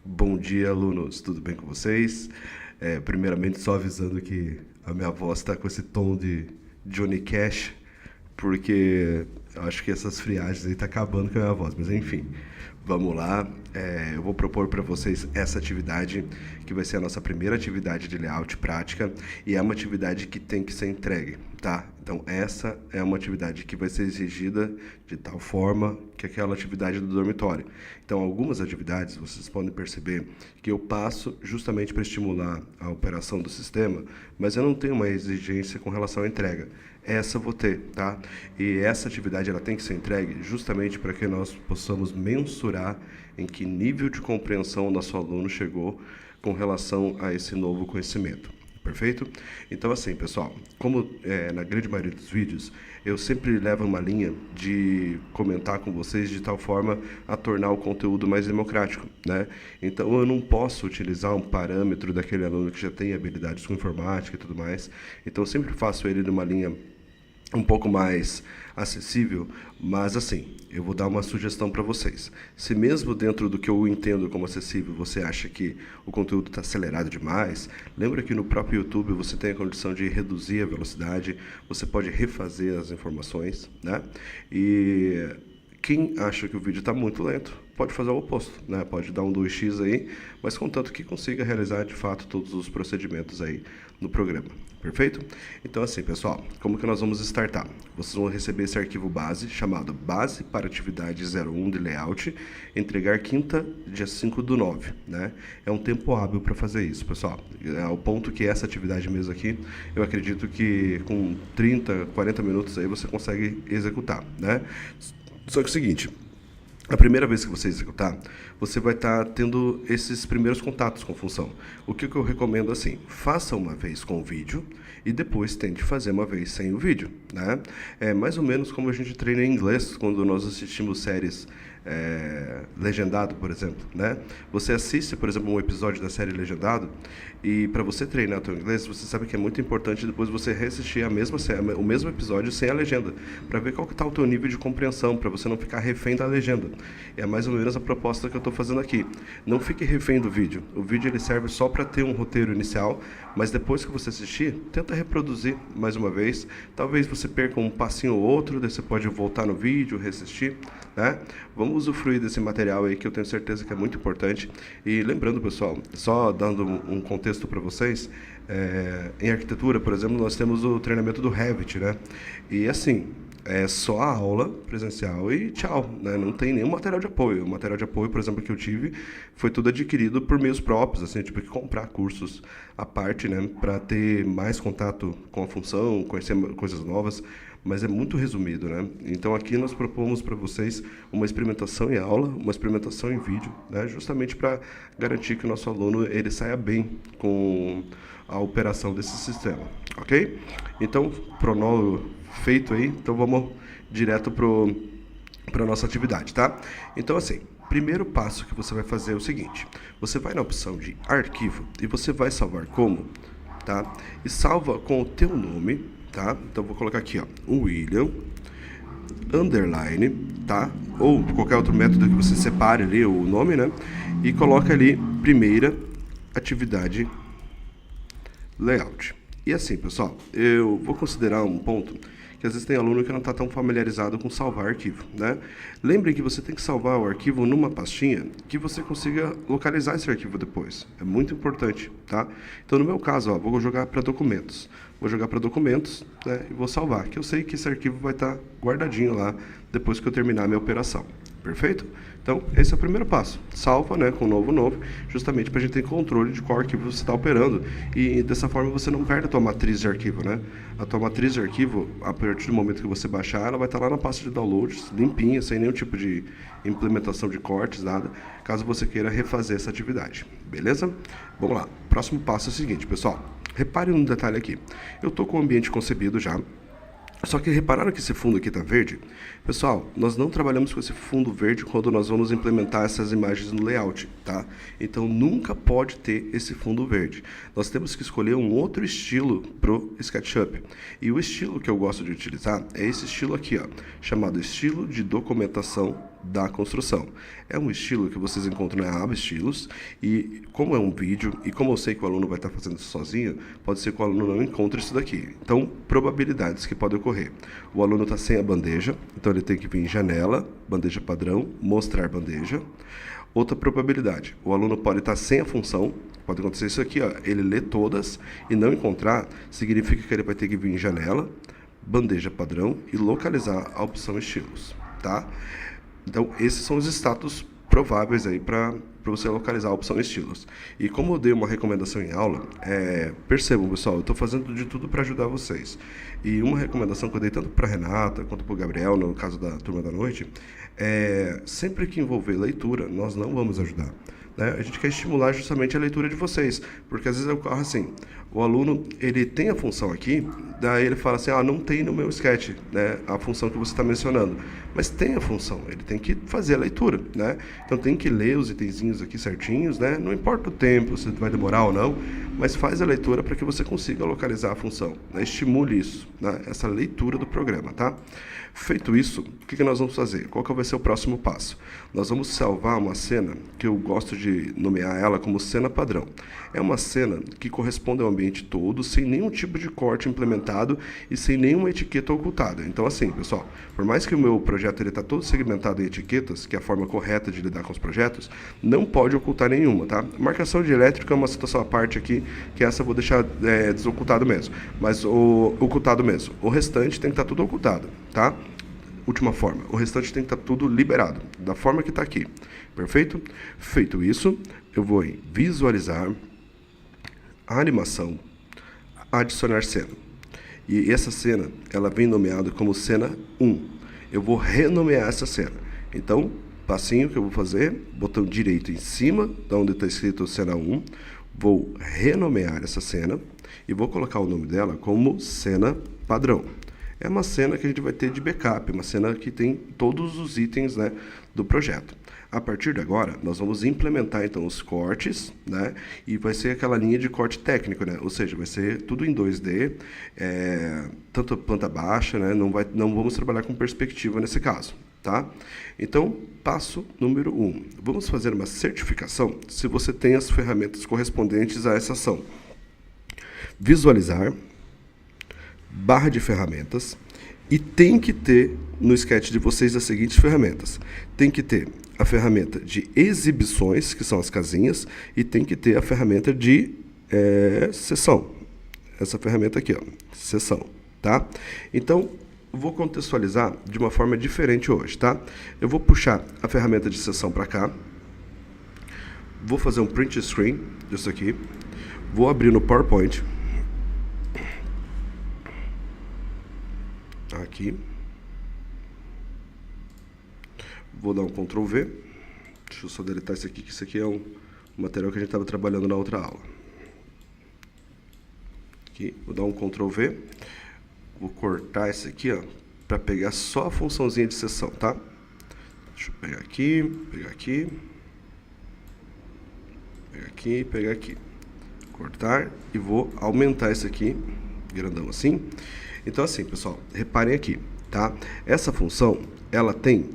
Bom dia, alunos. Tudo bem com vocês? Primeiramente, só avisando que a minha voz está com esse tom de Johnny Cash, porque eu acho que essas friagens aí tá acabando com a minha voz. Mas enfim, vamos lá. Eu vou propor para vocês essa atividade, que vai ser a nossa primeira atividade de layout prática, e é uma atividade que tem que ser entregue, tá? Então, essa é uma atividade que vai ser exigida de tal forma que aquela atividade do dormitório. Então, algumas atividades, vocês podem perceber que eu passo justamente para estimular a operação do sistema, mas eu não tenho uma exigência com relação à entrega. Essa eu vou ter, tá? E essa atividade ela tem que ser entregue justamente para que nós possamos mensurar em que nível de compreensão o nosso aluno chegou com relação a esse novo conhecimento. Perfeito? Então, assim, pessoal, como na grande maioria dos vídeos, eu sempre levo uma linha de comentar com vocês de tal forma a tornar o conteúdo mais democrático, né? Então, eu não posso utilizar um parâmetro daquele aluno que já tem habilidades com informática e tudo mais. Então, eu sempre faço ele numa linha um pouco mais acessível, mas assim, eu vou dar uma sugestão para vocês. Se mesmo dentro do que eu entendo como acessível, você acha que o conteúdo está acelerado demais, lembra que no próprio YouTube você tem a condição de reduzir a velocidade, você pode refazer as informações, né? E quem acha que o vídeo está muito lento, pode fazer o oposto, né? Pode dar um 2x aí, mas contanto que consiga realizar de fato todos os procedimentos aí no programa. Perfeito? Então assim, pessoal, como que nós vamos startar? Vocês vão receber esse arquivo base, chamado Base para Atividade 01 de Layout, entregar quinta, dia 5/9, né? É um tempo hábil para fazer isso, pessoal. Ao ponto que essa atividade mesmo aqui, eu acredito que com 30, 40 minutos aí você consegue executar, né? Só que é o seguinte, a primeira vez que você executar, você vai estar tendo esses primeiros contatos com a função. O que eu recomendo assim, faça uma vez com o vídeo e depois tente fazer uma vez sem o vídeo, né? É mais ou menos como a gente treina em inglês quando nós assistimos séries legendado, por exemplo, né? Você assiste, por exemplo, um episódio da série legendado e para você treinar o seu inglês, você sabe que é muito importante depois você reassistir a mesma série, o mesmo episódio sem a legenda, para ver qual que está o teu nível de compreensão, para você não ficar refém da legenda. É mais ou menos a proposta que eu estou fazendo aqui. Não fique refém do vídeo. O vídeo ele serve só para ter um roteiro inicial, mas depois que você assistir, tenta reproduzir mais uma vez. Talvez você perca um passinho ou outro, daí você pode voltar no vídeo, reassistir, né? Vamos usufruir desse material aí que eu tenho certeza que é muito importante. E lembrando, pessoal, só dando um contexto para vocês, em arquitetura, por exemplo, nós temos o treinamento do Revit, né? E assim, é só a aula presencial e tchau, né? Não tem nenhum material de apoio. O material de apoio, por exemplo, que eu tive, foi tudo adquirido por meios próprios, assim, eu tive que comprar cursos à parte, né, para ter mais contato com a função, conhecer coisas novas, mas é muito resumido, né? Então aqui nós propomos para vocês uma experimentação em aula, uma experimentação em vídeo, né, justamente para garantir que o nosso aluno ele saia bem com a operação desse sistema, ok? Então, pronolo feito aí, então vamos direto para a nossa atividade, tá? Então, assim, primeiro passo que você vai fazer é o seguinte, você vai na opção de arquivo e você vai salvar como, tá? E salva com o teu nome, tá? Então, vou colocar aqui, ó, William, underline, tá? Ou qualquer outro método que você separe ali o nome, né? E coloca ali, primeira atividade layout. E assim, pessoal, eu vou considerar um ponto que às vezes tem aluno que não está tão familiarizado com salvar arquivo, né? Lembrem que você tem que salvar o arquivo numa pastinha que você consiga localizar esse arquivo depois. É muito importante, tá? Então, no meu caso, ó, vou jogar para documentos. Vou jogar para documentos, né, e vou salvar, que eu sei que esse arquivo vai estar guardadinho lá depois que eu terminar a minha operação. Perfeito? Então, esse é o primeiro passo. Salva, né, com novo, justamente para a gente ter controle de qual arquivo você está operando. E dessa forma você não perde a tua matriz de arquivo, né? A tua matriz de arquivo, a partir do momento que você baixar, ela vai estar lá na pasta de downloads, limpinha, sem nenhum tipo de implementação de cortes, nada, caso você queira refazer essa atividade. Beleza? Vamos lá. Próximo passo é o seguinte, pessoal. Repare num detalhe aqui. Eu estou com o ambiente concebido já. Só que repararam que esse fundo aqui está verde? Pessoal, nós não trabalhamos com esse fundo verde quando nós vamos implementar essas imagens no layout, tá? Então, nunca pode ter esse fundo verde. Nós temos que escolher um outro estilo para o SketchUp. E o estilo que eu gosto de utilizar é esse estilo aqui, ó, chamado estilo de documentação da construção. É um estilo que vocês encontram na aba estilos, e como é um vídeo, e como eu sei que o aluno vai estar fazendo isso sozinho, pode ser que o aluno não encontre isso daqui. Então, probabilidades que podem ocorrer. O aluno está sem a bandeja, então ele tem que vir em janela, bandeja padrão, mostrar bandeja. Outra probabilidade, o aluno pode estar sem a função, pode acontecer isso aqui, ó, ele lê todas e não encontrar, significa que ele vai ter que vir em janela, bandeja padrão e localizar a opção estilos, tá? Então, esses são os status prováveis aí para você localizar a opção estilos. E como eu dei uma recomendação em aula, percebam, pessoal, eu estou fazendo de tudo para ajudar vocês. E uma recomendação que eu dei tanto para a Renata quanto para o Gabriel, no caso da turma da noite, sempre que envolver leitura, nós não vamos ajudar. Né? A gente quer estimular justamente a leitura de vocês, porque às vezes ocorre assim, o aluno ele tem a função aqui, daí ele fala assim, não tem no meu sketch, né, a função que você está mencionando, mas tem a função, ele tem que fazer a leitura, né? Então tem que ler os itenzinhos aqui certinhos, né? Não importa o tempo, se vai demorar ou não, mas faz a leitura para que você consiga localizar a função, né? Estimule isso, né? Essa leitura do programa, tá? Feito isso, o que nós vamos fazer? Qual que vai ser o próximo passo? Nós vamos salvar uma cena que eu gosto de nomear ela como cena padrão. É uma cena que corresponde ao ambiente todo, sem nenhum tipo de corte implementado e sem nenhuma etiqueta ocultada. Então, assim, pessoal, por mais que o meu projeto está todo segmentado em etiquetas, que é a forma correta de lidar com os projetos, não pode ocultar nenhuma, tá? Marcação de elétrica é uma situação à parte aqui, que essa eu vou deixar desocultado mesmo, mas ocultado mesmo. O restante tem que estar tudo ocultado, tá? Última forma, o restante tem que estar tudo liberado, da forma que está aqui, perfeito? Feito isso, eu vou em visualizar, animação, adicionar cena. E essa cena, ela vem nomeada como cena 1. Eu vou renomear essa cena. Então, passinho que eu vou fazer, botão direito em cima, de onde está escrito cena 1, vou renomear essa cena e vou colocar o nome dela como cena padrão. É uma cena que a gente vai ter de backup, uma cena que tem todos os itens, né, do projeto. A partir de agora, nós vamos implementar então os cortes, né, e vai ser aquela linha de corte técnico, né, ou seja, vai ser tudo em 2D, tanto planta baixa, né, não vamos trabalhar com perspectiva nesse caso, tá? Então, passo número 1. Vamos fazer uma certificação se você tem as ferramentas correspondentes a essa ação. Visualizar, barra de ferramentas, e tem que ter no sketch de vocês as seguintes ferramentas. Tem que ter a ferramenta de exibições, que são as casinhas, e tem que ter a ferramenta de sessão. Essa ferramenta aqui, ó, sessão, tá? Então, vou contextualizar de uma forma diferente hoje, tá? Eu vou puxar a ferramenta de sessão para cá, vou fazer um print screen disso aqui, vou abrir no PowerPoint, aqui, vou dar um Ctrl V, deixa eu só deletar isso aqui, que isso aqui é um material que a gente estava trabalhando na outra aula. Aqui, vou dar um Ctrl V, vou cortar isso aqui, ó, para pegar só a funçãozinha de sessão, tá? Deixa eu pegar aqui, pegar aqui, cortar, e vou aumentar isso aqui, grandão assim. Então, assim, pessoal, reparem aqui, tá? Essa função, ela tem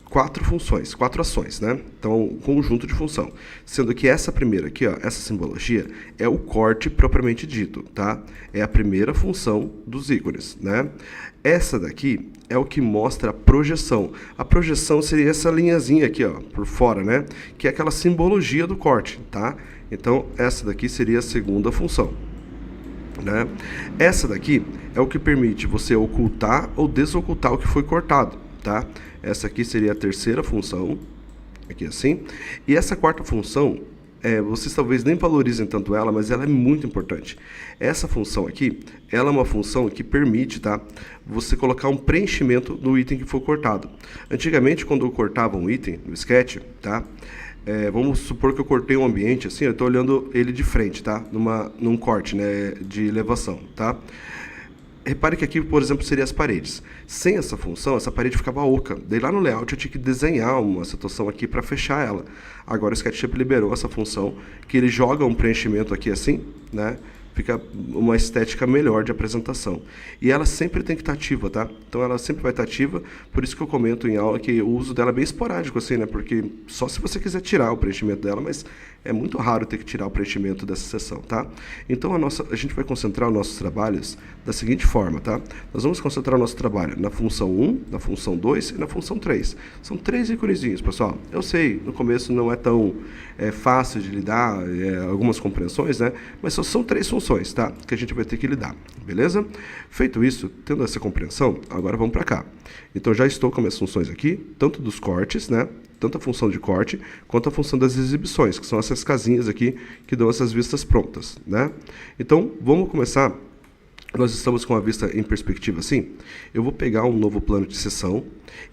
4 funções, 4 ações, né? Então, um conjunto de função. Sendo que essa primeira aqui, ó, essa simbologia, é o corte propriamente dito, tá? É a primeira função dos ícones, né? Essa daqui é o que mostra a projeção. A projeção seria essa linhazinha aqui, ó, por fora, né? Que é aquela simbologia do corte, tá? Então, essa daqui seria a segunda função, né? Essa daqui é o que permite você ocultar ou desocultar o que foi cortado, tá? Essa aqui seria a terceira função, aqui assim. E essa quarta função, vocês talvez nem valorizem tanto ela, mas ela é muito importante. Essa função aqui, ela é uma função que permite, tá, você colocar um preenchimento no item que for cortado. Antigamente, quando eu cortava um item no sketch, tá? Vamos supor que eu cortei um ambiente, assim, eu estou olhando ele de frente, tá? Num corte, né, de elevação, tá? Repare que aqui, por exemplo, seria as paredes. Sem essa função, essa parede ficava oca. Daí lá no layout eu tinha que desenhar uma situação aqui para fechar ela. Agora o SketchUp liberou essa função, que ele joga um preenchimento aqui assim, né? fica uma estética melhor de apresentação. E ela sempre tem que estar ativa, tá? Então ela sempre vai estar ativa, por isso que eu comento em aula que o uso dela é bem esporádico, assim, né? Porque só se você quiser tirar o preenchimento dela, mas é muito raro ter que tirar o preenchimento dessa seção, tá? Então a gente vai concentrar os nossos trabalhos da seguinte forma, tá? Nós vamos concentrar o nosso trabalho na função 1, na função 2 e na função 3. São 3 íconezinhos, pessoal. Eu sei, no começo não é tão fácil de lidar, algumas compreensões, né? Mas são 3 funções, tá? Que a gente vai ter que lidar, beleza? Feito isso, tendo essa compreensão, agora vamos para cá. Então já estou com minhas funções aqui, tanto dos cortes, né? Tanto a função de corte, quanto a função das exibições, que são essas casinhas aqui que dão essas vistas prontas, né? Então, vamos começar. Nós estamos com a vista em perspectiva assim. Eu vou pegar um novo plano de seção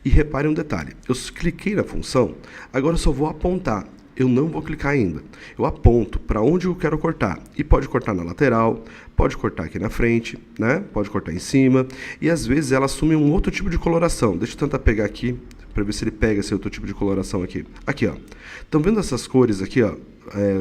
e repare um detalhe. Eu cliquei na função, agora eu só vou apontar. Eu não vou clicar ainda. Eu aponto para onde eu quero cortar. E pode cortar na lateral, pode cortar aqui na frente, né? Pode cortar em cima. E às vezes ela assume um outro tipo de coloração. Deixa eu tentar pegar aqui, para ver se ele pega esse outro tipo de coloração aqui. Aqui, ó. Estão vendo essas cores aqui, ó?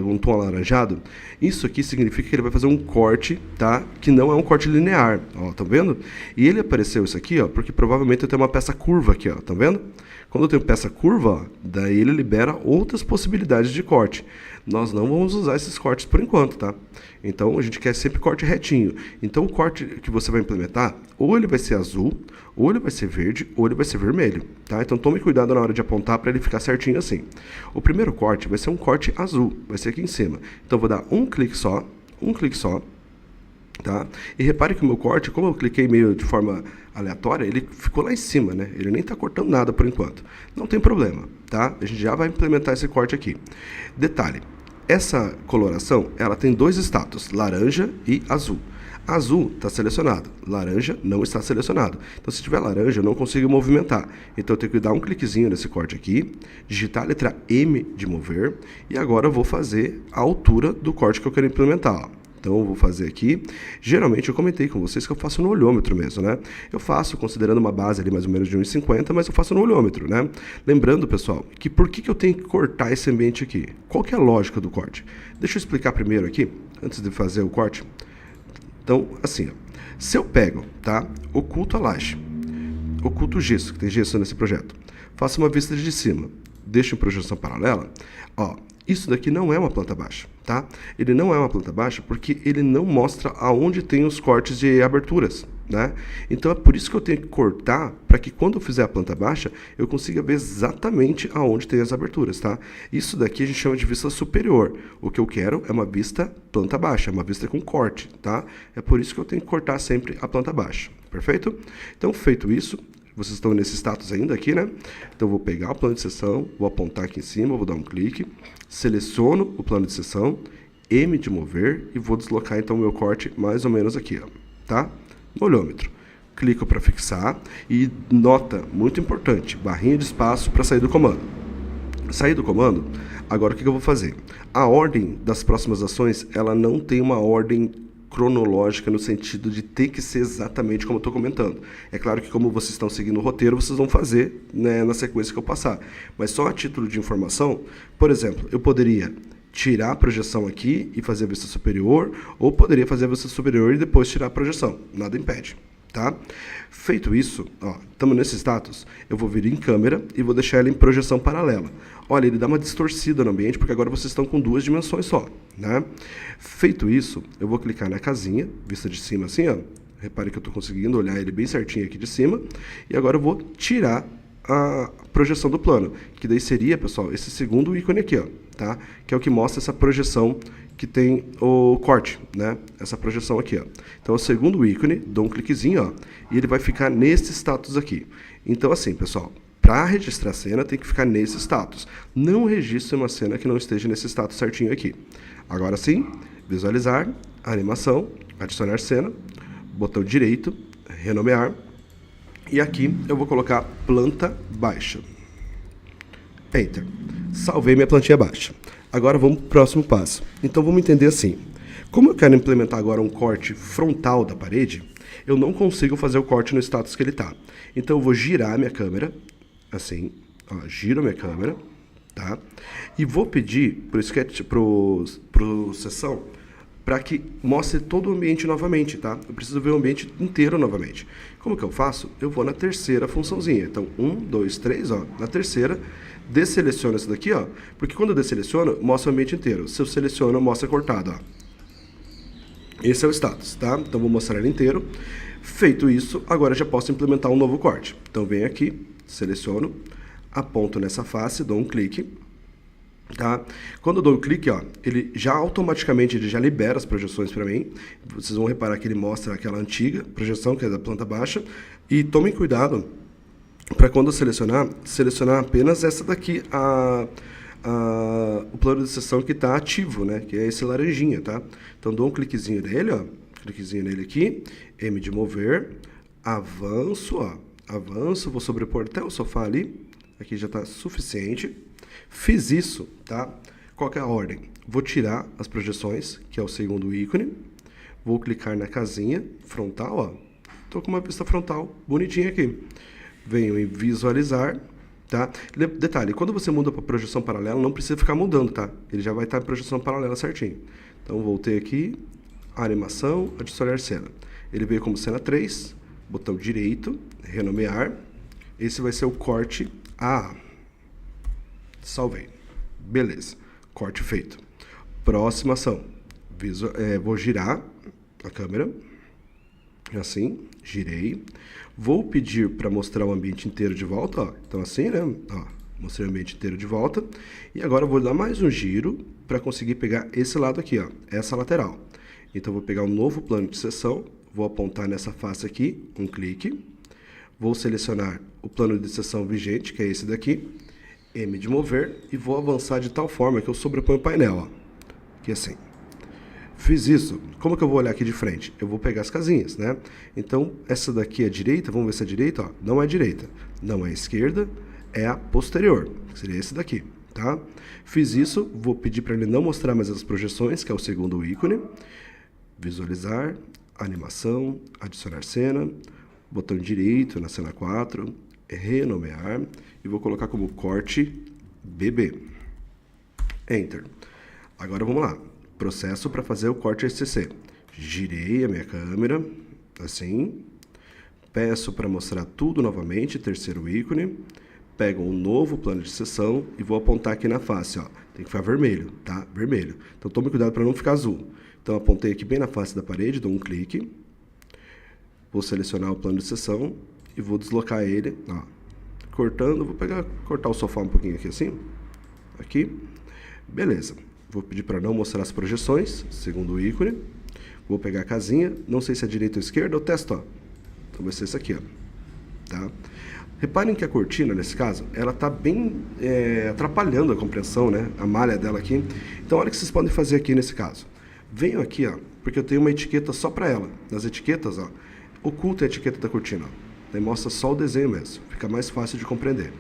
Um tom alaranjado? Isso aqui significa que ele vai fazer um corte, tá? Que não é um corte linear, ó. Estão vendo? E ele apareceu isso aqui, ó, porque provavelmente eu tenho uma peça curva aqui, ó. Estão vendo? Quando eu tenho peça curva, ó, daí ele libera outras possibilidades de corte. Nós não vamos usar esses cortes por enquanto, tá? Então, a gente quer sempre corte retinho. Então, o corte que você vai implementar, ou ele vai ser azul, ou ele vai ser verde, ou ele vai ser vermelho, tá? Então, tome cuidado na hora de apontar para ele ficar certinho assim. O primeiro corte vai ser um corte azul, vai ser aqui em cima. Então, eu vou dar um clique só, tá? E repare que o meu corte, como eu cliquei meio de forma aleatória, ele ficou lá em cima, né? Ele nem está cortando nada por enquanto. Não tem problema, tá? A gente já vai implementar esse corte aqui. Detalhe, essa coloração, ela tem 2 status, laranja e azul. Azul está selecionado, laranja não está selecionado. Então, se tiver laranja, eu não consigo movimentar. Então, eu tenho que dar um cliquezinho nesse corte aqui, digitar a letra M de mover, e agora eu vou fazer a altura do corte que eu quero implementar, ó. Então, eu vou fazer aqui. Geralmente, eu comentei com vocês que eu faço no olhômetro mesmo, né? Eu faço considerando uma base ali mais ou menos de 1,50, mas eu faço no olhômetro, né? Lembrando, pessoal, que por que eu tenho que cortar esse ambiente aqui? Qual que é a lógica do corte? Deixa eu explicar primeiro aqui, antes de fazer o corte. Então, assim, ó, se eu pego, tá? Oculto a laje, oculto o gesso, que tem gesso nesse projeto. Faço uma vista de cima, deixo em projeção paralela, ó. Isso daqui não é uma planta baixa, tá? Ele não é uma planta baixa porque ele não mostra aonde tem os cortes de aberturas, né? Então é por isso que eu tenho que cortar, para que quando eu fizer a planta baixa, eu consiga ver exatamente aonde tem as aberturas, tá? Isso daqui a gente chama de vista superior. O que eu quero é uma vista planta baixa, uma vista com corte, tá? É por isso que eu tenho que cortar sempre a planta baixa, perfeito? Então, feito isso, vocês estão nesse status ainda aqui, né? Então, eu vou pegar o plano de seção, vou apontar aqui em cima, vou dar um clique, seleciono o plano de seção, M de mover e vou deslocar, então, o meu corte mais ou menos aqui, ó, tá? No olhômetro. Clico para fixar e nota, muito importante, barrinha de espaço para sair do comando. Sair do comando, agora o que eu vou fazer? A ordem das próximas ações, ela não tem uma ordem cronológica no sentido de ter que ser exatamente como eu estou comentando. É claro que como vocês estão seguindo o roteiro, vocês vão fazer, né, na sequência que eu passar. Mas só a título de informação, por exemplo, eu poderia tirar a projeção aqui e fazer a vista superior, ou poderia fazer a vista superior e depois tirar a projeção. Nada impede, tá? Feito isso, ó, estamos nesse status, eu vou vir em câmera e vou deixar ela em projeção paralela. Olha, ele dá uma distorcida no ambiente, porque agora vocês estão com 2 dimensões só, né? Feito isso, eu vou clicar na casinha, vista de cima assim, ó. Repare que eu estou conseguindo olhar ele bem certinho aqui de cima. E agora eu vou tirar a projeção do plano, que daí seria, pessoal, esse segundo ícone aqui, ó, tá? Que é o que mostra essa projeção que tem o corte, né? Essa projeção aqui, ó. Então, o segundo ícone, dou um cliquezinho, ó, e ele vai ficar nesse status aqui. Então, assim, pessoal, para registrar a cena, tem que ficar nesse status. Não registre uma cena que não esteja nesse status certinho aqui. Agora sim, visualizar, animação, adicionar cena, botão direito, renomear. E aqui eu vou colocar planta baixa. Enter. Salvei minha plantinha baixa. Agora vamos para o próximo passo. Então vamos entender assim. Como eu quero implementar agora um corte frontal da parede, eu não consigo fazer o corte no status que ele está. Então eu vou girar a minha câmera, assim, ó, giro a minha câmera, tá? E vou pedir pro sketch, pro sessão, para que mostre todo o ambiente novamente, tá? Eu preciso ver o ambiente inteiro novamente. Como que eu faço? Eu vou na terceira funçãozinha. Então, 1, 2, 3, ó. Na terceira, desseleciono isso daqui, ó. Porque quando eu desseleciono, mostra o ambiente inteiro. Se eu seleciono, mostra cortado, ó. Esse é o status, tá? Então, vou mostrar ele inteiro. Feito isso, agora já posso implementar um novo corte. Então, venho aqui, seleciono, aponto nessa face, dou um clique. Tá? Quando eu dou um clique, ó, ele já automaticamente ele já libera as projeções para mim. Vocês vão reparar que ele mostra aquela antiga projeção, que é da planta baixa. E tomem cuidado para quando eu selecionar apenas essa daqui, o plano de seção que está ativo, né? Que é esse laranjinha, tá? Então dou um cliquezinho nele, ó, cliquezinho nele aqui, M de mover, avanço, ó, avanço, vou sobrepor até o sofá ali. Aqui já está suficiente. Fiz isso, tá? Qual que é a ordem? Vou tirar as projeções, que é o segundo ícone. Vou clicar na casinha frontal, ó. Tô com uma vista frontal bonitinha aqui. Venho em visualizar, tá? Detalhe, quando você muda para projeção paralela, não precisa ficar mudando, tá? Ele já vai estar em projeção paralela certinho. Então, voltei aqui, animação, adicionar cena. Ele veio como cena 3, botão direito, renomear. Esse vai ser o corte A. Salvei. Beleza. Corte feito. Próxima ação. Vou girar a câmera. Assim. Girei. Vou pedir para mostrar o ambiente inteiro de volta. Ó. Então assim, né? Ó, mostrei o ambiente inteiro de volta. E agora eu vou dar mais um giro para conseguir pegar esse lado aqui, ó. Essa lateral. Então vou pegar um novo plano de seção. Vou apontar nessa face aqui. Um clique. Vou selecionar o plano de seção vigente, que é esse daqui. M de mover, e vou avançar de tal forma que eu sobreponho o painel, ó. Aqui assim. Fiz isso. Como que eu vou olhar aqui de frente? Eu vou pegar as casinhas, né? Então, essa daqui é direita, vamos ver se é direita, ó. Não é direita. Não é esquerda, é a posterior, que seria esse daqui, tá? Fiz isso, vou pedir para ele não mostrar mais as projeções, que é o segundo ícone. Visualizar, animação, adicionar cena, botão direito na cena 4, renomear, e vou colocar como corte BB. Enter. Agora vamos lá. Processo para fazer o corte SCC. Girei a minha câmera, assim. Peço para mostrar tudo novamente, terceiro ícone. Pego um novo plano de seção e vou apontar aqui na face, ó. Tem que ficar vermelho, tá? Vermelho. Então tome cuidado para não ficar azul. Então apontei aqui bem na face da parede, dou um clique. Vou selecionar o plano de seção e vou deslocar ele, ó, cortando. Vou cortar o sofá um pouquinho aqui assim, aqui, beleza. Vou pedir para não mostrar as projeções, segundo ícone. Vou pegar a casinha, não sei se é direita ou esquerda, eu testo, ó. Então vai ser isso aqui, ó, tá? Reparem que a cortina, nesse caso, ela tá bem atrapalhando a compreensão, né? A malha dela aqui. Então olha o que vocês podem fazer aqui nesse caso. Venho aqui, ó, porque eu tenho uma etiqueta só para ela. Nas etiquetas, ó, oculta a etiqueta da cortina, ó. Daí mostra só o desenho mesmo, fica mais fácil de compreender,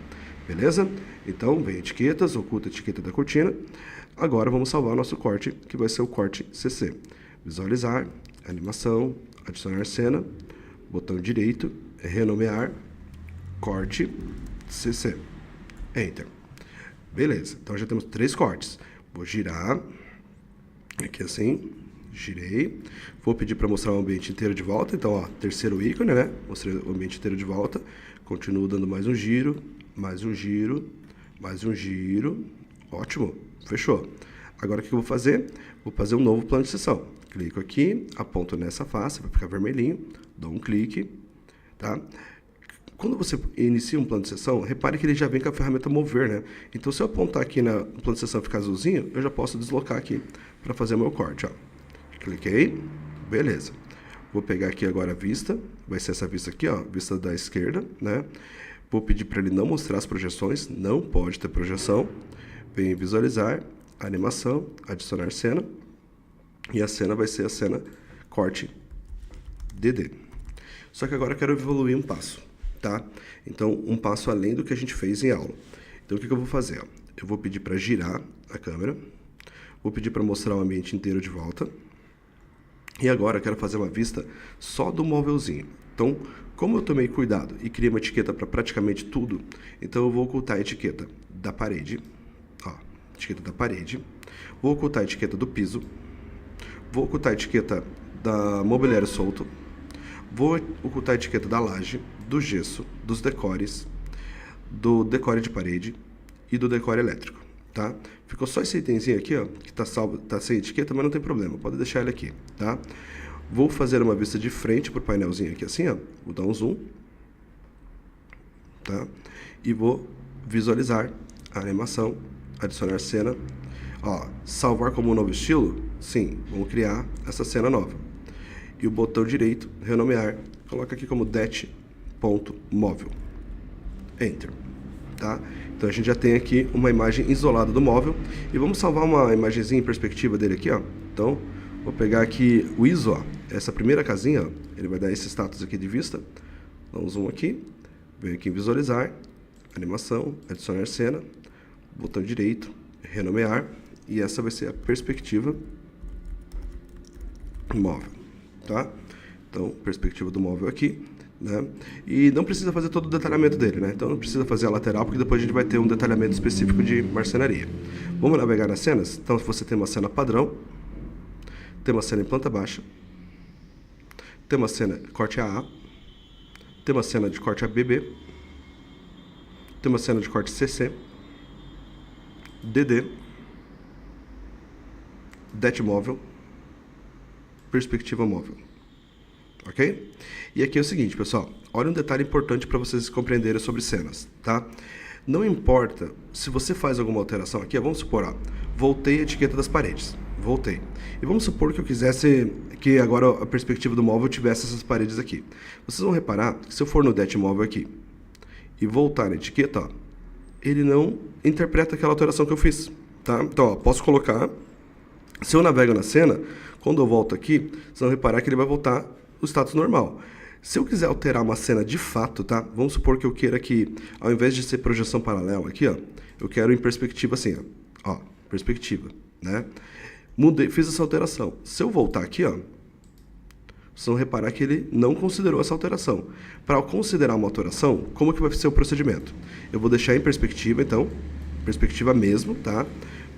beleza? Então, vem etiquetas, oculta a etiqueta da cortina. Agora vamos salvar o nosso corte, que vai ser o corte CC. Visualizar, animação, adicionar cena, botão direito, renomear, corte CC. Enter. Beleza, então já temos 3 cortes. Vou girar, aqui assim. Girei. Vou pedir para mostrar o ambiente inteiro de volta. Então, ó, terceiro ícone, né? Mostrei o ambiente inteiro de volta. Continuo dando mais um giro, mais um giro, mais um giro. Ótimo. Fechou. Agora o que eu vou fazer? Vou fazer um novo plano de seção. Clico aqui, aponto nessa face, vai ficar vermelhinho. Dou um clique, tá? Quando você inicia um plano de seção, repare que ele já vem com a ferramenta mover, né? Então, se eu apontar aqui no plano de seção e ficar azulzinho, eu já posso deslocar aqui para fazer o meu corte, ó. Cliquei, beleza. Vou pegar aqui agora a vista, vai ser essa vista aqui, ó, vista da esquerda, né? Vou pedir para ele não mostrar as projeções, não pode ter projeção. Vem em visualizar, animação, adicionar cena. E a cena vai ser a cena corte DD. Só que agora eu quero evoluir um passo, tá? Então, um passo além do que a gente fez em aula. Então, o que eu vou fazer? Ó? Eu vou pedir para girar a câmera, vou pedir para mostrar o ambiente inteiro de volta. E agora eu quero fazer uma vista só do móvelzinho. Então, como eu tomei cuidado e criei uma etiqueta para praticamente tudo, então eu vou ocultar a etiqueta da parede. Ó, etiqueta da parede. Vou ocultar a etiqueta do piso. vou ocultar a etiqueta da mobiliário solto, vou ocultar a etiqueta da laje, do gesso, dos decores, do decore de parede e do decore elétrico, tá? Ficou só esse itemzinho aqui, ó, que tá salvo, tá sem etiqueta, mas não tem problema, pode deixar ele aqui, tá? Vou fazer uma vista de frente pro painelzinho aqui assim, ó, vou dar um zoom, tá? E vou visualizar a animação, adicionar cena, ó, salvar como um novo estilo? Sim, vamos criar essa cena nova. E o botão direito, renomear, coloca aqui como det.móvel. Enter, tá? Então a gente já tem aqui uma imagem isolada do móvel e vamos salvar uma imagenzinha em perspectiva dele aqui, ó. Então, vou pegar aqui o ISO, ó, essa primeira casinha, ó, ele vai dar esse status aqui de vista. Dá um zoom aqui, venho aqui em visualizar, animação, adicionar cena, botão direito, renomear, e essa vai ser a perspectiva móvel, tá? Então, perspectiva do móvel aqui, né? E não precisa fazer todo o detalhamento dele, né? Então não precisa fazer a lateral, porque depois a gente vai ter um detalhamento específico de marcenaria. Vamos navegar nas cenas? Então, se você tem uma cena padrão, tem uma cena em planta baixa, tem uma cena corte AA, tem uma cena de corte ABB, tem uma cena de corte CC, DD, det móvel, perspectiva móvel. Ok? E aqui é o seguinte, pessoal, olha um detalhe importante para vocês compreenderem sobre cenas, tá? Não importa se você faz alguma alteração aqui, vamos supor, ó, voltei a etiqueta das paredes, voltei. E vamos supor que eu quisesse que agora a perspectiva do móvel tivesse essas paredes aqui. Vocês vão reparar que se eu for no det móvel aqui e voltar na etiqueta, ó, ele não interpreta aquela alteração que eu fiz, tá? Então, ó, posso colocar, se eu navego na cena, quando eu volto aqui, vocês vão reparar que ele vai voltar o status normal. Se eu quiser alterar uma cena de fato, tá? Vamos supor que eu queira que, ao invés de ser projeção paralela aqui, ó, eu quero em perspectiva assim, ó, perspectiva, né? Mudei, fiz essa alteração. Se eu voltar aqui, ó, vocês vão reparar que ele não considerou essa alteração. Para considerar uma alteração, como que vai ser o procedimento? Eu vou deixar em perspectiva, então, perspectiva mesmo, tá?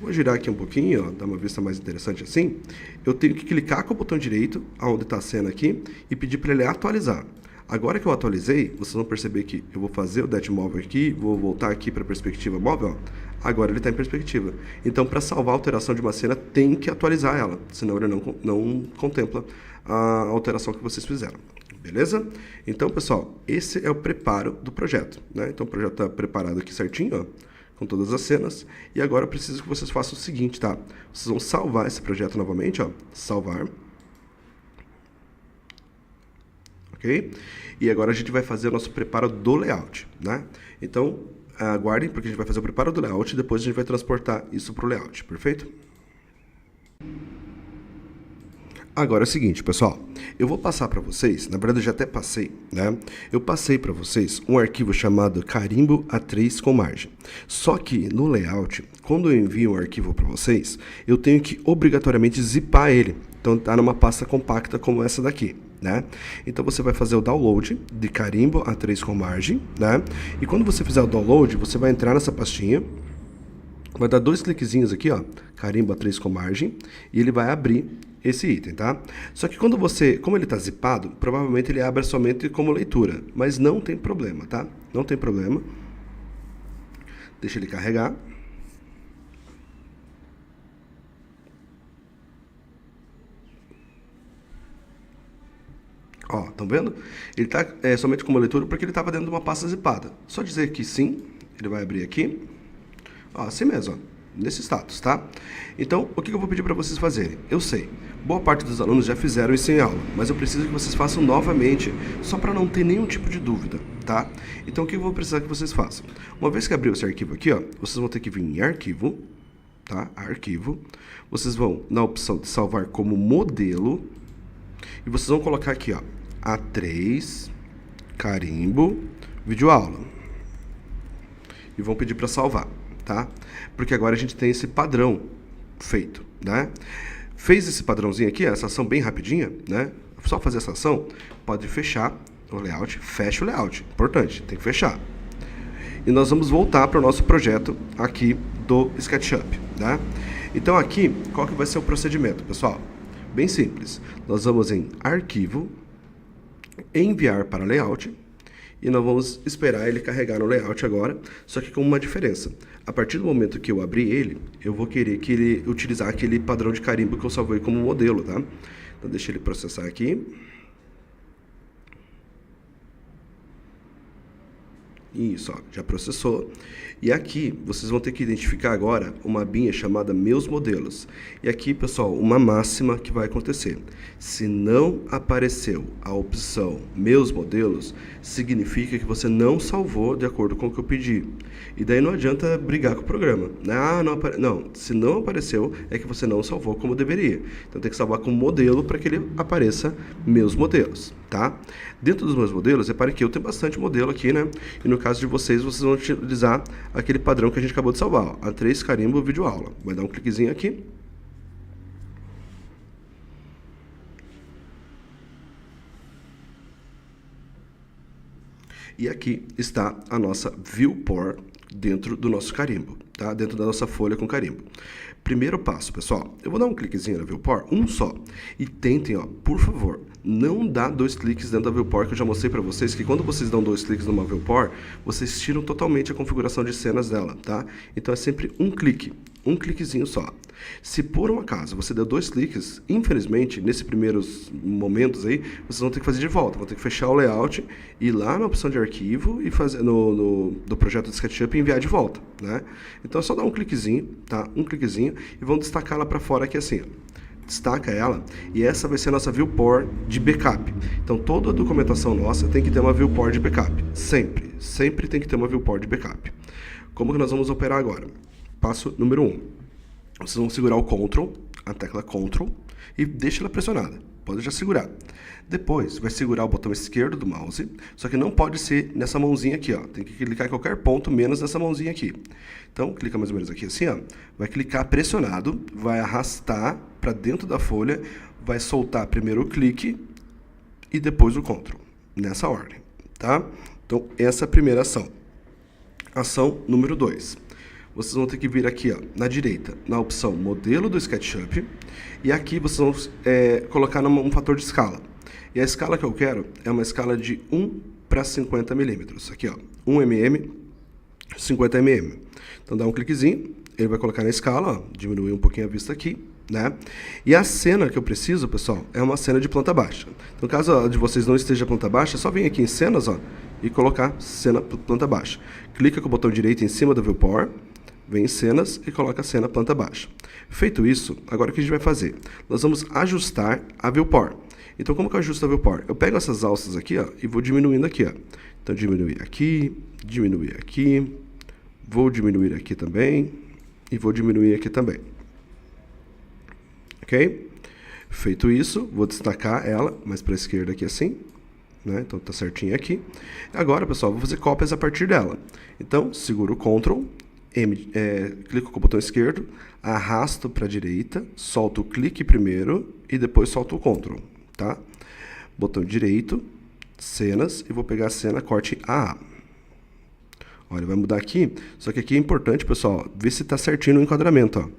Vou girar aqui um pouquinho, ó, dar uma vista mais interessante assim. Eu tenho que clicar com o botão direito, onde está a cena aqui, e pedir para ele atualizar. Agora que eu atualizei, vocês vão perceber que eu vou fazer o det móvel aqui, vou voltar aqui para a perspectiva móvel, ó. Agora ele está em perspectiva. Então, para salvar a alteração de uma cena, tem que atualizar ela, senão ele não contempla a alteração que vocês fizeram. Beleza? Então, pessoal, esse é o preparo do projeto, né? Então, o projeto está preparado aqui certinho, ó, com todas as cenas. E agora eu preciso que vocês façam o seguinte, tá? Vocês vão salvar esse projeto novamente, ó. Salvar. Ok? E agora a gente vai fazer o nosso preparo do layout, né? Então, aguardem, porque a gente vai fazer o preparo do layout e depois a gente vai transportar isso para o layout, perfeito? Agora é o seguinte, pessoal, eu vou passar para vocês, na verdade eu já até passei, né? Eu passei para vocês um arquivo chamado carimbo A3 com margem. Só que no layout, quando eu envio um arquivo para vocês, eu tenho que obrigatoriamente zipar ele. Então tá numa pasta compacta como essa daqui, né? Então você vai fazer o download de carimbo A3 com margem, né? E quando você fizer o download, você vai entrar nessa pastinha, vai dar 2 cliquezinhos aqui, ó, carimbo A3 com margem, e ele vai abrir esse item, tá? Só que quando você, como ele está zipado, provavelmente ele abre somente como leitura, mas não tem problema, tá? Não tem problema. Deixa ele carregar. Ó, estão vendo? Ele está somente como leitura porque ele estava dentro de uma pasta zipada. Só dizer que sim, ele vai abrir aqui. Ó, assim mesmo, ó, nesse status, tá? Então, o que eu vou pedir para vocês fazerem? Eu sei, boa parte dos alunos já fizeram isso em aula, mas eu preciso que vocês façam novamente, só para não ter nenhum tipo de dúvida, tá? Então, o que eu vou precisar que vocês façam? Uma vez que abrir esse arquivo aqui, ó, vocês vão ter que vir em arquivo, tá? Arquivo. Vocês vão na opção de salvar como modelo e vocês vão colocar aqui, ó, A3, carimbo, videoaula. E vão pedir para salvar, tá? Porque agora a gente tem esse padrão feito, né? Fez esse padrãozinho aqui, essa ação bem rapidinha, né? Só fazer essa ação, pode fechar o layout, fecha o layout, importante, tem que fechar. E nós vamos voltar para o nosso projeto aqui do SketchUp, né? Então aqui, qual que vai ser o procedimento, pessoal? Bem simples. Nós vamos em Arquivo, Enviar para Layout, e nós vamos esperar ele carregar no layout agora, só que com uma diferença. A partir do momento que eu abrir ele, eu vou querer que ele utilizar aquele padrão de carimbo que eu salvei como modelo, tá? Então deixa ele processar aqui. Isso, ó, já processou. E aqui, vocês vão ter que identificar agora uma abinha chamada Meus Modelos. E aqui, pessoal, uma máxima que vai acontecer. Se não apareceu a opção Meus Modelos, significa que você não salvou de acordo com o que eu pedi. E daí não adianta brigar com o programa. Ah, não, se não apareceu, é que você não salvou como deveria. Então tem que salvar como modelo para que ele apareça Meus Modelos, tá? Dentro dos meus modelos, repare que eu tenho bastante modelo aqui, né? E no caso de vocês, vocês vão utilizar aquele padrão que a gente acabou de salvar, ó, A3 Carimbo Vídeo Aula. Vai dar um cliquezinho aqui. E aqui está a nossa Viewport dentro do nosso carimbo, tá? Dentro da nossa folha com carimbo. Primeiro passo, pessoal, eu vou dar um cliquezinho na Viewport, um só. E tentem, ó, por favor, não dá 2 cliques dentro da Viewport, que eu já mostrei para vocês que quando vocês dão 2 cliques numa Viewport, vocês tiram totalmente a configuração de cenas dela, tá? Então é sempre um cliquezinho só. Se por um acaso você deu 2 cliques, infelizmente, nesses primeiros momentos aí, vocês vão ter que fazer de volta, vão ter que fechar o layout, ir lá na opção de arquivo e fazer do projeto de SketchUp e enviar de volta, né? Então é só dar um cliquezinho, tá? Um cliquezinho e vão destacar ela para fora aqui assim, ó. Destaca ela e essa vai ser a nossa viewport de backup. Então toda a documentação nossa tem que ter uma viewport de backup, sempre tem que ter uma viewport de backup. Como que nós vamos operar agora? Passo número 1. Vocês vão segurar o Ctrl, a tecla Ctrl, e deixa ela pressionada. Pode já segurar. Depois, vai segurar o botão esquerdo do mouse, só que não pode ser nessa mãozinha aqui, ó. Tem que clicar em qualquer ponto, menos nessa mãozinha aqui. Então, clica mais ou menos aqui assim, ó. Vai clicar pressionado, vai arrastar para dentro da folha, vai soltar primeiro o clique e depois o Ctrl, nessa ordem, tá? Então, essa é a primeira ação. Ação número 2. Vocês vão ter que vir aqui, ó, na direita, na opção Modelo do SketchUp, e aqui vocês vão colocar um fator de escala. E a escala que eu quero é uma escala de 1 para 50 milímetros. Aqui, ó, 1 mm, 50 mm. Então dá um cliquezinho, ele vai colocar na escala, ó, diminuir um pouquinho a vista aqui, né? E a cena que eu preciso, pessoal, é uma cena de planta baixa. Então, caso a de vocês não esteja planta baixa, é só vir aqui em cenas, ó, e colocar cena planta baixa. Clica com o botão direito em cima da Viewport, vem em cenas e coloca a cena planta baixa. Feito isso, agora o que a gente vai fazer? Nós vamos ajustar a Viewport. Então, como que eu ajusto a Viewport? Eu pego essas alças aqui, ó, e vou diminuindo aqui, ó. Então, diminuir aqui, vou diminuir aqui também, e vou diminuir aqui também. Ok? Feito isso, vou destacar ela mais para a esquerda aqui assim, né? Então, tá certinho aqui. Agora, pessoal, vou fazer cópias a partir dela. Então, seguro o Ctrl, clico com o botão esquerdo, arrasto para a direita, solto o clique primeiro e depois solto o Ctrl, tá? Botão direito, cenas, e vou pegar a cena corte AA. Olha, vai mudar aqui, só que aqui é importante, pessoal, ver se está certinho no enquadramento, ó.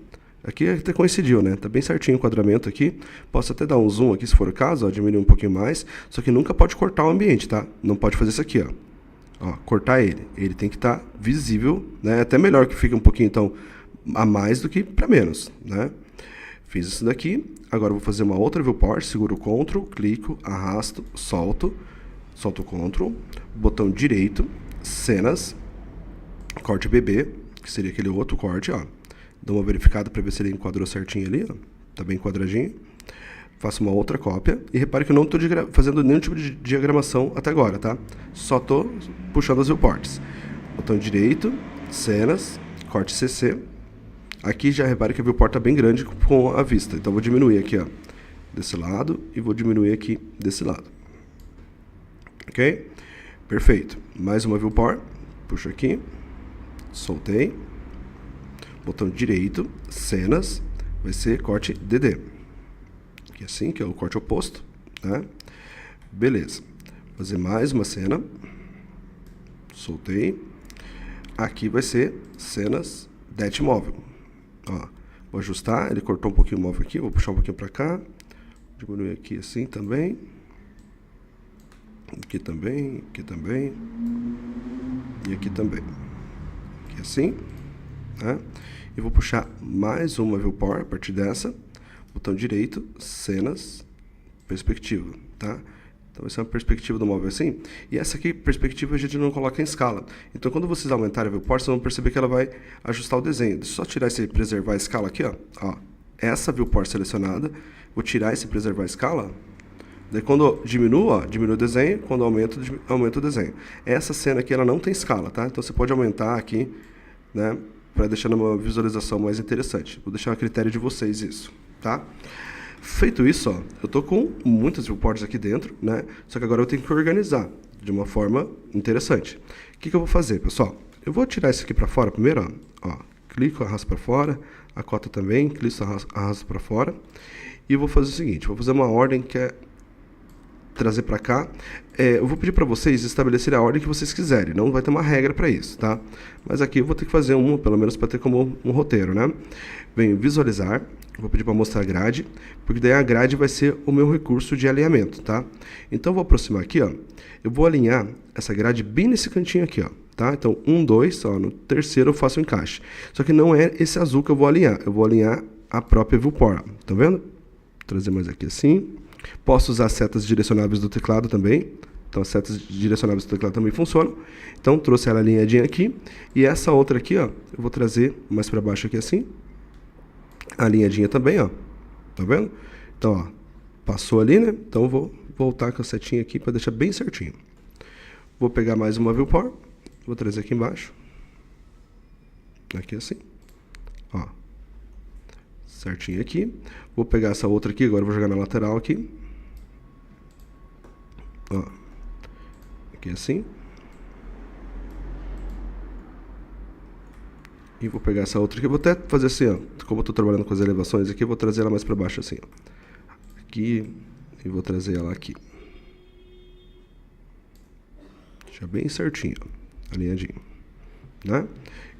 Aqui até coincidiu, né? Tá bem certinho o enquadramento aqui. Posso até dar um zoom aqui se for o caso, ó, diminuir um pouquinho mais, só que nunca pode cortar o ambiente, tá? Não pode fazer isso aqui, ó. Ó, cortar ele. Ele tem que estar visível, né? Até melhor que fique um pouquinho, então, a mais do que para menos, né? Fiz isso daqui. Agora eu vou fazer uma outra viewport. Seguro o Ctrl, clico, arrasto, solto o Ctrl, botão direito, cenas, corte BB, que seria aquele outro corte, ó. Dou uma verificada para ver se ele enquadrou certinho ali, ó. Tá bem enquadradinho. Faço uma outra cópia. E repare que eu não estou fazendo nenhum tipo de diagramação até agora, tá? Só estou puxando as viewports. Botão direito, cenas, corte CC. Aqui já repare que a viewport está bem grande com a vista. Então vou diminuir aqui, ó, desse lado e vou diminuir aqui desse lado. Ok? Perfeito. Mais uma viewport. Puxo aqui. Soltei. Botão direito, cenas, vai ser corte DD. Aqui assim, que é o corte oposto, né? Beleza. Fazer mais uma cena. Soltei. Aqui vai ser cenas det móvel. Ó, vou ajustar, ele cortou um pouquinho o móvel aqui, vou puxar um pouquinho para cá. Diminuir aqui assim também. Aqui também, aqui também. E aqui também. Aqui assim, né? E vou puxar mais uma viewport a partir dessa. Botão direito, cenas, perspectiva, tá? Então, essa é uma perspectiva do móvel assim. E essa aqui, perspectiva, a gente não coloca em escala. Então, quando vocês aumentarem a viewport, vocês vão perceber que ela vai ajustar o desenho. Deixa eu só tirar esse preservar a escala aqui, ó. Essa viewport selecionada. Vou tirar esse preservar a escala. Daí, quando diminui, ó, diminui o desenho. Quando aumenta, aumenta o desenho. Essa cena aqui, ela não tem escala, tá? Então, você pode aumentar aqui, né? Para deixar uma visualização mais interessante. Vou deixar a critério de vocês isso, tá? Feito isso, ó, eu tô com muitas viewports aqui dentro, né? Só que agora eu tenho que organizar de uma forma interessante. O que eu vou fazer, pessoal? Eu vou tirar isso aqui para fora primeiro, ó. Clico, arrasto para fora. A cota também, clico, arrasto para fora. E vou fazer o seguinte, vou fazer uma ordem que é trazer para cá. Eu vou pedir para vocês estabelecerem a ordem que vocês quiserem. Não vai ter uma regra para isso, tá? Mas aqui eu vou ter que fazer uma, pelo menos para ter como um roteiro, né? Venho visualizar. Vou pedir para mostrar a grade, porque daí a grade vai ser o meu recurso de alinhamento, tá? Então, eu vou aproximar aqui, ó. Eu vou alinhar essa grade bem nesse cantinho aqui, ó, tá? Então, 1, 2, ó, no terceiro eu faço o encaixe. Só que não é esse azul que eu vou alinhar a própria viewport, tá vendo? Vou trazer mais aqui assim. Posso usar setas direcionáveis do teclado também. Então, as setas direcionáveis do teclado também funcionam. Então, trouxe ela alinhadinha aqui. E essa outra aqui, ó, eu vou trazer mais para baixo aqui assim. Alinhadinha também, ó. Tá vendo? Então, ó, passou ali, né? Então, eu vou voltar com a setinha aqui para deixar bem certinho. Vou pegar mais uma viewport. Vou trazer aqui embaixo. Aqui assim. Ó. Certinho aqui. Vou pegar essa outra aqui, agora eu vou jogar na lateral aqui. Ó. Aqui assim. E vou pegar essa outra aqui, vou até fazer assim, ó. Como eu tô trabalhando com as elevações aqui, eu vou trazer ela mais para baixo assim, ó. Aqui, e vou trazer ela aqui. Deixa bem certinho, ó. Alinhadinho, né?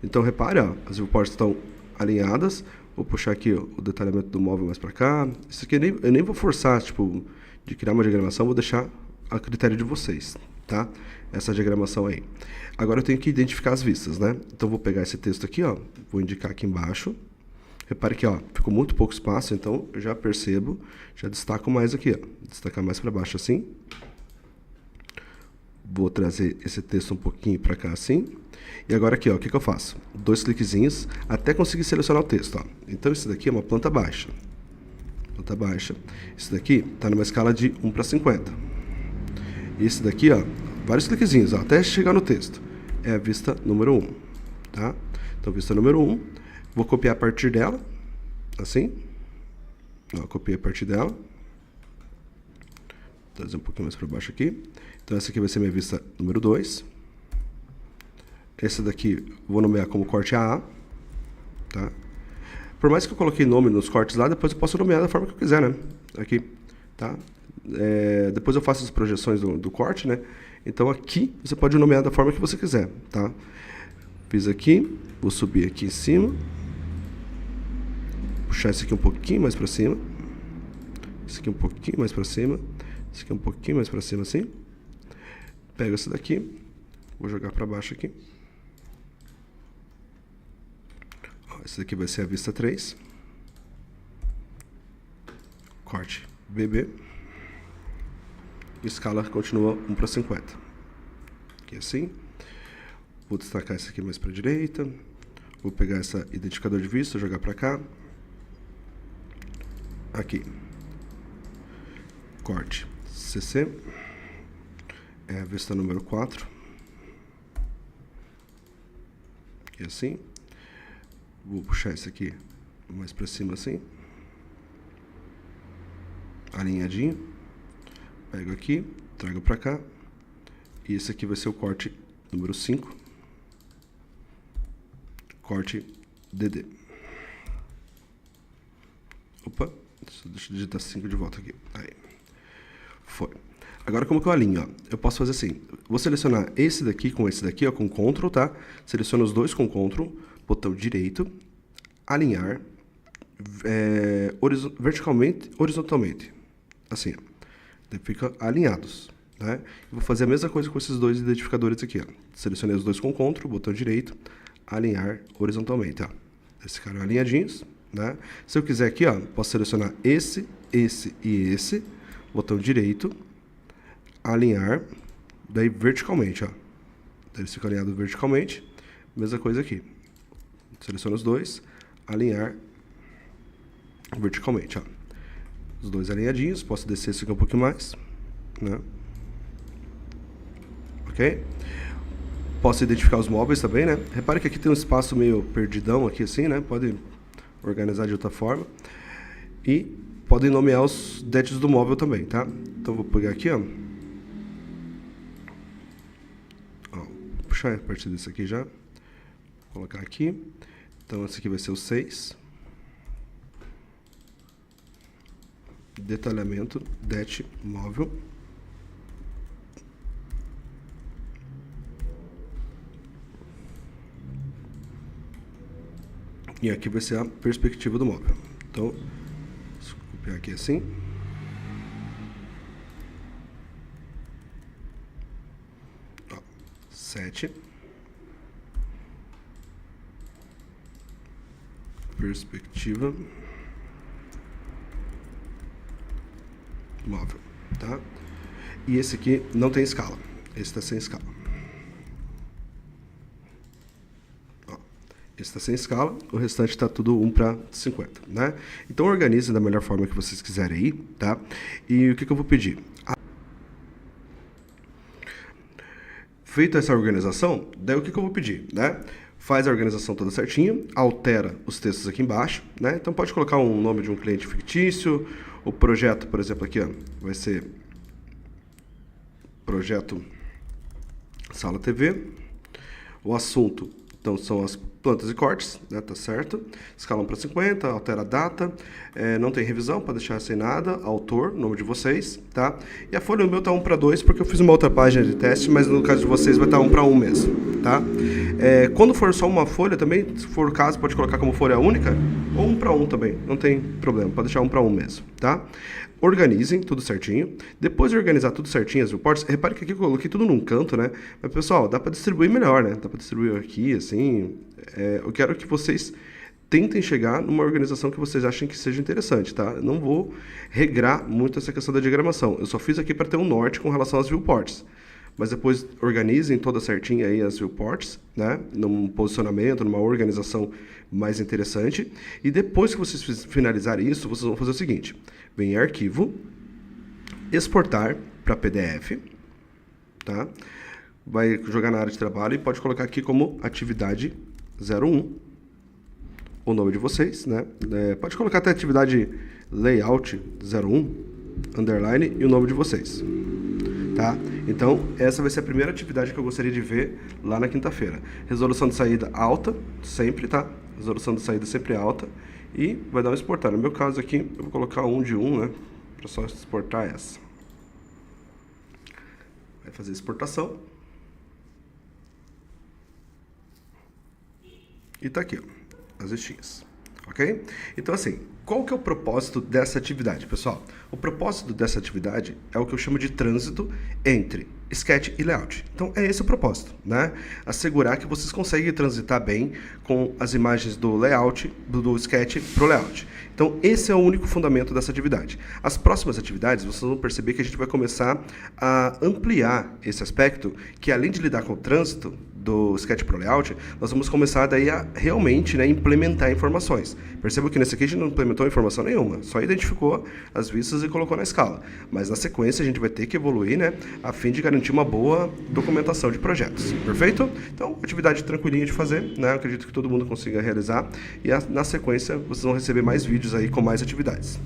Então, repare, ó, as viewports estão alinhadas. Vou puxar aqui, ó, o detalhamento do móvel mais para cá. Isso aqui eu nem vou forçar, tipo, de criar uma diagramação, vou deixar a critério de vocês, tá? Essa diagramação aí. Agora eu tenho que identificar as vistas, né? Então vou pegar esse texto aqui, ó, vou indicar aqui embaixo. Repare que, ó, ficou muito pouco espaço, então eu já percebo, já destaco mais aqui, ó. Destacar mais para baixo assim. Vou trazer esse texto um pouquinho para cá assim. E agora aqui, ó, o que eu faço? 2 cliquezinhos até conseguir selecionar o texto, ó. Então esse daqui é uma planta baixa. Planta baixa. Esse daqui tá numa escala de 1 para 50. E esse daqui, ó, vários cliquezinhos, ó, até chegar no texto. É a vista número 1, tá? Então, vista número 1, vou copiar a partir dela, assim. Ó, copiei a partir dela. Vou trazer um pouquinho mais para baixo aqui. Então, essa aqui vai ser minha vista número 2. Essa daqui, vou nomear como corte AA, tá? Por mais que eu coloquei nome nos cortes lá, depois eu posso nomear da forma que eu quiser, né? Aqui, tá? Depois eu faço as projeções do corte, né? Então aqui você pode nomear da forma que você quiser, tá? Fiz aqui, vou subir aqui em cima, puxar esse aqui um pouquinho mais para cima, esse aqui um pouquinho mais para cima, esse aqui um pouquinho mais para cima assim. Pego esse daqui, vou jogar para baixo aqui. Ó, esse daqui vai ser a vista 3. Corte BB. Escala continua 1 para 50. Aqui assim. Vou destacar esse aqui mais para a direita. Vou pegar esse identificador de vista, jogar para cá. Aqui. Corte CC. É a vista número 4. Aqui assim. Vou puxar esse aqui mais para cima assim. Alinhadinho. Pego aqui, trago para cá. E esse aqui vai ser o corte número 5. Corte DD. Opa, deixa eu digitar 5 de volta aqui. Aí. Foi. Agora como que eu alinho, ó? Eu posso fazer assim. Vou selecionar esse daqui com esse daqui, ó, com Ctrl, tá? Seleciono os dois com Ctrl, botão direito, alinhar verticalmente, horizontalmente. assim, ó. Daí fica alinhados, né? Eu vou fazer a mesma coisa com esses dois identificadores aqui, ó. Selecionei os dois com CTRL, botão direito, alinhar horizontalmente, ó. Eles ficaram alinhadinhos, né? Se eu quiser aqui, ó, posso selecionar esse e esse, botão direito, alinhar, daí verticalmente, ó. Daí eles ficam alinhados verticalmente, mesma coisa aqui. Seleciono os dois, alinhar verticalmente, ó. Os dois alinhadinhos, posso descer esse aqui um pouquinho mais, né? Ok? Posso identificar os móveis também, né? Repare que aqui tem um espaço meio perdidão aqui assim, né? Pode organizar de outra forma. E podem nomear os DETs do móvel também, tá? Então vou pegar aqui, ó. Vou puxar a partir desse aqui já. Vou colocar aqui. Então esse aqui vai ser o 6. Detalhamento, det móvel. E aqui vai ser a perspectiva do móvel. Então, vou copiar aqui assim. Ó, 7. Perspectiva móvel, tá? E esse aqui não tem escala. Esse está sem escala. Ó, esse está sem escala, o restante está tudo 1:50, né? Então organizem da melhor forma que vocês quiserem aí, tá? E o que eu vou pedir? Feita essa organização, daí o que eu vou pedir, né? Faz a organização toda certinho, altera os textos aqui embaixo, né? Então pode colocar um nome de um cliente fictício. O projeto, por exemplo, aqui, ó, vai ser projeto Sala TV. O assunto, então, são as plantas e cortes, né? Tá certo. Escala 1:50, altera a data. Não tem revisão, pode deixar sem nada. Autor, nome de vocês, tá? E a folha, o meu tá 1:2, porque eu fiz uma outra página de teste, mas no caso de vocês vai estar 1:1 mesmo, tá? Quando for só uma folha também, se for o caso, pode colocar como folha única, ou 1:1 também, não tem problema, pode deixar 1:1 mesmo, tá? Organizem tudo certinho. Depois de organizar tudo certinho as reports, repare que aqui eu coloquei tudo num canto, né? Mas, pessoal, dá para distribuir melhor, né? Dá para distribuir aqui, assim. Eu quero que vocês tentem chegar numa organização que vocês achem que seja interessante, tá? Eu não vou regrar muito essa questão da diagramação. Eu só fiz aqui para ter um norte com relação às viewports. Mas depois organizem toda certinha aí as viewports, né? Num posicionamento, numa organização mais interessante. E depois que vocês finalizarem isso, vocês vão fazer o seguinte. Vem em arquivo, exportar para PDF, tá? Vai jogar na área de trabalho e pode colocar aqui como atividade 01, o nome de vocês, né? Pode colocar até atividade layout 01, underline, e o nome de vocês. Tá? Então, essa vai ser a primeira atividade que eu gostaria de ver lá na quinta-feira. Resolução de saída alta, sempre, tá? Resolução de saída sempre alta. E vai dar um exportar. No meu caso aqui, eu vou colocar 1 de 1, né? Para só exportar essa. Vai fazer exportação. E tá aqui, ó, as listinhas. Ok? Então, assim, qual que é o propósito dessa atividade, pessoal? O propósito dessa atividade é o que eu chamo de trânsito entre sketch e layout. Então, é esse o propósito, né? Assegurar que vocês conseguem transitar bem com as imagens do layout, do sketch pro layout. Então, esse é o único fundamento dessa atividade. As próximas atividades, vocês vão perceber que a gente vai começar a ampliar esse aspecto, que além de lidar com o trânsito do sketch pro layout, nós vamos começar daí a realmente, né, implementar informações. Perceba que nesse aqui a gente não implementou informação nenhuma, só identificou as vistas e colocou na escala. Mas na sequência a gente vai ter que evoluir, né, a fim de garantir uma boa documentação de projetos. Perfeito? Então, atividade tranquilinha de fazer, né? Eu acredito que todo mundo consiga realizar. E na sequência vocês vão receber mais vídeos aí com mais atividades.